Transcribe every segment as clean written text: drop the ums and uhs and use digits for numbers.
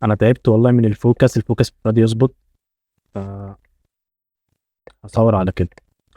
انا تعبت والله من الفوكس مش راضي يظبط. ف- هصور على كده.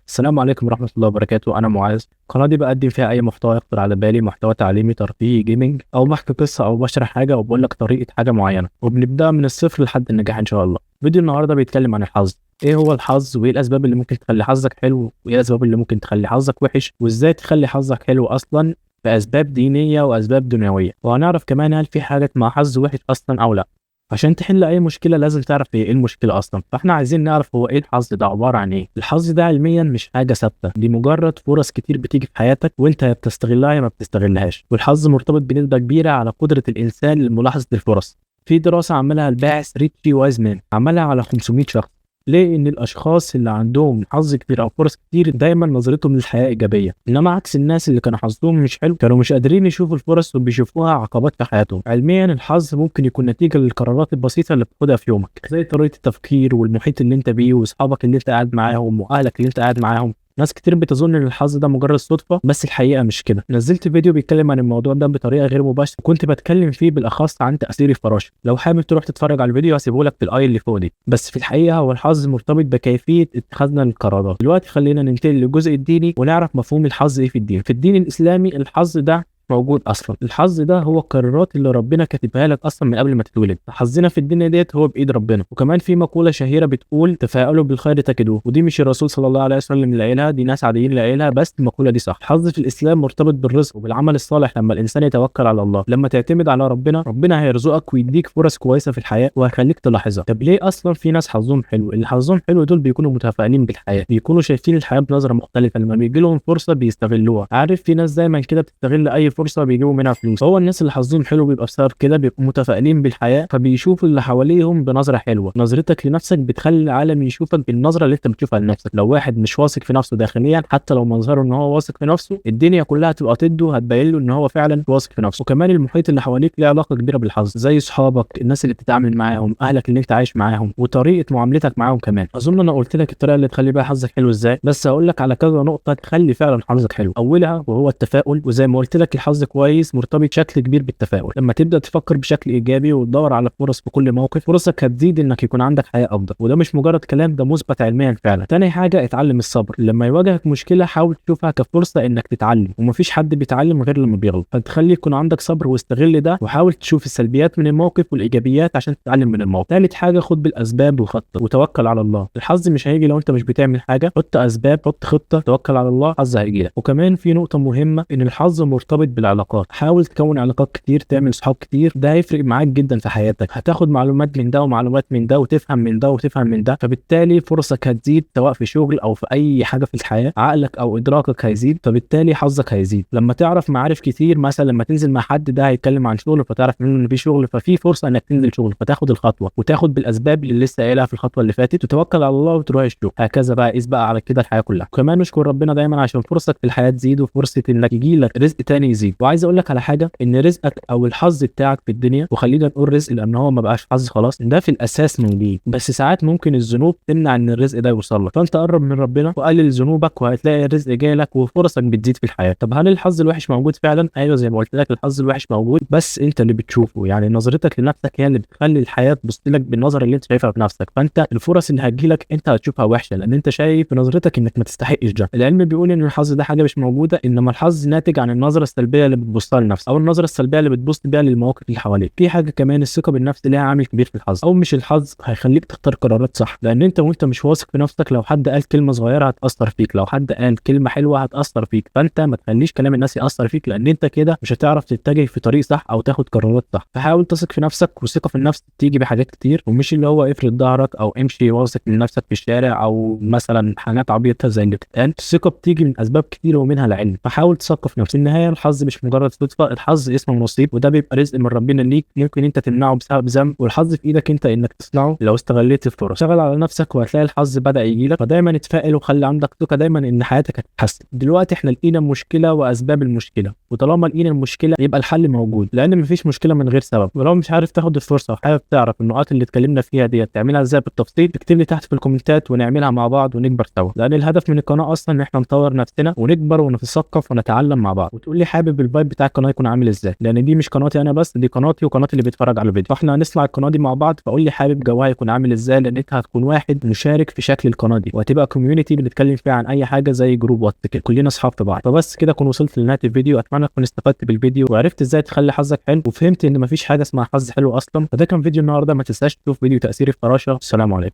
السلام عليكم ورحمة الله وبركاته. أنا معاذ. القناة دي بقدم فيها أي محتوى يخطر على بالي، محتوى تعليمي ترفيهي جيمنج، أو بحكي قصة أو بشرح حاجة أو بقول لك طريقة حاجة معينة، وبنبدأ من الصفر لحد النجاح إن شاء الله. فيديو النهاردة بيتكلم عن الحظ. إيه هو الحظ، وإيه الأسباب اللي ممكن تخلي حظك حلو، وإيه الأسباب اللي ممكن تخلي حظك وحش، وإزاي تخلي حظك حلو أصلا بأسباب دينية وأسباب دنيوية. وهنعرف كمان هل في حاجة مع حظ وحش أصلا أو لأ. عشان تحل اي مشكله لازم تعرف هي ايه المشكله اصلا، فاحنا عايزين نعرف هو ايه الحظ ده عباره عن ايه. الحظ ده علميا مش حاجه ثابته، دي مجرد فرص كتير بتيجي في حياتك وانت يا بتستغلها يا ما بتستغلهاش. والحظ مرتبط بنسبه كبيره على قدره الانسان لملاحظه الفرص. في دراسه عملها الباحث ريتشي وايزمان، عملها على 500 شخص. ليه؟ ان الاشخاص اللي عندهم حظ كتير او فرص كتير دايما نظرتهم للحياه ايجابيه، انما عكس الناس اللي كانوا حظهم مش حلو كانوا مش قادرين يشوفوا الفرص وبيشوفوها عقبات في حياتهم. علميا الحظ ممكن يكون نتيجه للقرارات البسيطه اللي بتاخدها في يومك، زي طريقه التفكير والمحيط اللي انت بيه واصحابك اللي انت قاعد معاهم واهلك اللي انت قاعد معاهم. ناس كتير بتظن ان الحظ ده مجرد صدفه، بس الحقيقه مش كده. نزلت فيديو بيتكلم عن الموضوع ده بطريقه غير مباشره، وكنت بتكلم فيه بالاخص عن تاثير الفراشه. لو حابب تروح تتفرج على الفيديو هسيبه لك في الاي اللي فوق دي. بس في الحقيقه هو الحظ مرتبط بكيفيه اتخاذنا للقرارات. دلوقتي خلينا ننتقل للجزء الديني ونعرف مفهوم الحظ ايه في الدين. في الدين الاسلامي الحظ ده موجود اصلا. الحظ ده هو القرارات اللي ربنا كاتبها لك اصلا من قبل ما تتولد. حظنا في الدنيا ديت هو بايد ربنا. وكمان في مقوله شهيره بتقول تفاءلوا بالخير تجدوه، ودي مش الرسول صلى الله عليه وسلم اللي قايلها، دي ناس عاديين اللي قايلها، بس المقوله دي صح. الحظ في الاسلام مرتبط بالرزق وبالعمل الصالح. لما الانسان يتوكل على الله، لما تعتمد على ربنا، ربنا هيرزقك ويديك فرص كويسه في الحياه وهيخليك تلاحظها. طب ليه اصلا في ناس حظهم حلو؟ اللي حظهم حلو دول بيكونوا متفائلين بالحياه، بيكونوا شايفين الحياه بنظره مختلفه، لما بيجي لهم فرصه بيستغلوها. عارف في ناس دايما كده بتستغل اي فرصه بيجيبوا منها فلوس. هو الناس اللي حظهم حلو بيبقى بسبب كده، بيبقوا متفائلين بالحياه، فبيشوفوا اللي حواليهم بنظره حلوه. نظرتك لنفسك بتخلي العالم يشوفك بالنظره اللي انت بتشوفها لنفسك. لو واحد مش واثق في نفسه داخليا، حتى لو مظهره ان هو واثق في نفسه، الدنيا كلها هتبقى ضده، هتبين له ان هو فعلا واثق في نفسه. وكمان المحيط اللي حواليك له علاقه كبيره بالحظ، زي اصحابك، الناس اللي بتتعامل معاهم، اهلك اللي انت عايش معاهم، وطريقه معاملتك معاهم كمان. اظن انا قلت لك الطريقه اللي تخلي بيها حظك حلو ازاي، بس هقول لك على كذا نقطه تخلي فعلا حظك حلو. اولها وهو التفاؤل. وزي ما قلت لك الحظ كويس مرتبط بشكل كبير بالتفاؤل. لما تبدا تفكر بشكل ايجابي وتدور على فرص في كل موقف، فرصك هتزيد انك يكون عندك حياه افضل. وده مش مجرد كلام، ده مثبت علميا فعلا. تاني حاجه اتعلم الصبر. لما يواجهك مشكله حاول تشوفها كفرصه انك تتعلم، ومفيش حد بيتعلم غير لما بيغلط، فتخلي يكون عندك صبر واستغل ده، وحاول تشوف السلبيات من الموقف والايجابيات عشان تتعلم من الموقف. تالت حاجه خد بالاسباب وخطط وتوكل على الله. الحظ مش هيجي لو انت مش بتعمل حاجه. حط اسباب، حط خطه، توكل على الله، الحظ هيجي لك. وكمان في نقطه مهمه، ان الحظ مرتبط بالعلاقات. حاول تكون علاقات كتير، تعمل صحاب كتير، ده هيفرق معاك جدا في حياتك. هتاخد معلومات من ده ومعلومات من ده، وتفهم من ده وتفهم من ده، فبالتالي فرصك هتزيد سواء في شغل او في اي حاجه في الحياه. عقلك او ادراكك هيزيد، فبالتالي حظك هيزيد. لما تعرف معارف كتير، مثلا لما تنزل مع حد ده هيتكلم عن شغل، فتعرف منه ان في شغل، ففي فرصه انك تنزل شغل، فتاخد الخطوه وتاخد بالاسباب اللي لسه قايلها في الخطوه اللي فاتت، وتوكل على الله وتروح الشغل. هكذا بقى، قيس بقى على كده الحياه كلها. وكمان نشكر ربنا دايما عشان فرصك في الحياه تزيد، وفرصه انك يجي لك رزق تاني يزيد. وعايز اقول لك على حاجه، ان رزقك او الحظ بتاعك في الدنيا، وخلينا نقول رزق لان هو ما بقاش حظ خلاص، ده في الاساس موجود، بس ساعات ممكن الذنوب تمنع ان الرزق ده يوصل لك. فانت قرب من ربنا وقلل ذنوبك، وهتلاقي الرزق جاي لك وفرصك بتزيد في الحياه. طب هل الحظ الوحش موجود فعلا؟ ايوه، زي ما قلت لك الحظ الوحش موجود، بس انت اللي بتشوفه. يعني نظرتك لنفسك هي اللي بتخلي الحياه تبص لك بالنظره اللي انت شايفها بنفسك. فانت الفرص اللي هتجي لك انت هتشوفها وحشه، لان انت شايف بنظرتك انك ما تستحقش ده. العلم بيقول ان الحظ ده حاجه مش موجوده، انما الحظ ناتج عن النظره السلبيه اللي بتبصها لنفسك، او النظره السلبيه اللي بتبص بيها للمواقف اللي حواليك. في حاجه كمان، الثقه بالنفس ليها عامل كبير في الحظ. او مش الحظ هيخليك تختار قرارات صح، لان انت وانت مش واثق في نفسك، لو حد قال كلمه صغيره هتاثر فيك، لو حد قال كلمه حلوه هتاثر فيك. فانت ما تخليش كلام الناس ياثر فيك، لان انت كده مش هتعرف تتجه في طريق صح او تاخد قرارات صح. فحاول تثق في نفسك. والثقه في النفس بتيجي بحاجات كتير، ومش اللي هو افرض ظهرك او امشي واثق من نفسك في الشارع، او مثلا حاجات عبيطه زي اللي بتتقال. الثقه بتيجي من اسباب كتير ومنها العلم. فحاول تثقف نفسك. في النهايه الحظ مش مجرد صدفه، الحظ اسمه نصيب، وده بيبقى رزق من ربنا ليك، ممكن انت تمنعه بسبب ذنب، والحظ في ايدك انت انك تصنعه لو استغليت الفرص. اشتغل على نفسك وهتلاقي الحظ بدا يجي لك. فدايما اتفائل وخلي عندك ثقه دايما ان حياتك هتتحسن. دلوقتي احنا لقينا المشكله واسباب المشكله، وطالما لقينا المشكله يبقى الحل موجود، لان مفيش مشكله من غير سبب. ولو مش عارف تاخد الفرصه وحابب تعرف النقاط اللي اتكلمنا فيها ديت تعملها ازاي بالتفصيل، اكتب لي تحت في الكومنتات ونعملها مع بعض ونكبر سوا. لان الهدف من القناه اصلا ان احنا نطور نفسنا ونكبر ونتثقف ونتعلم مع بعض. وتقول لي حابب حابب الفايب بتاع القناه يكون عامل ازاي، لان دي مش قناتي انا بس، دي قناتي وقناه اللي بيتفرج على الفيديو، فاحنا هنصنع القناه دي مع بعض. فقول لي حابب جوها يكون عامل ازاي، لان انت هتكون واحد مشارك في شكل القناه دي، وهتبقى كوميونتي بنتكلم فيها عن اي حاجه زي جروب واتس كده، كلنا اصحاب في بعض. فبس كده اكون وصلت لنهايه الفيديو. اتمنى تكون استفدت بالفيديو وعرفت ازاي تخلي حظك حلو، وفهمت ان مفيش حاجه اسمها حظ حلو اصلا. فده كان فيديو النهارده، ما تنساش تشوف فيديو تاثير الفراشه. السلام عليكم.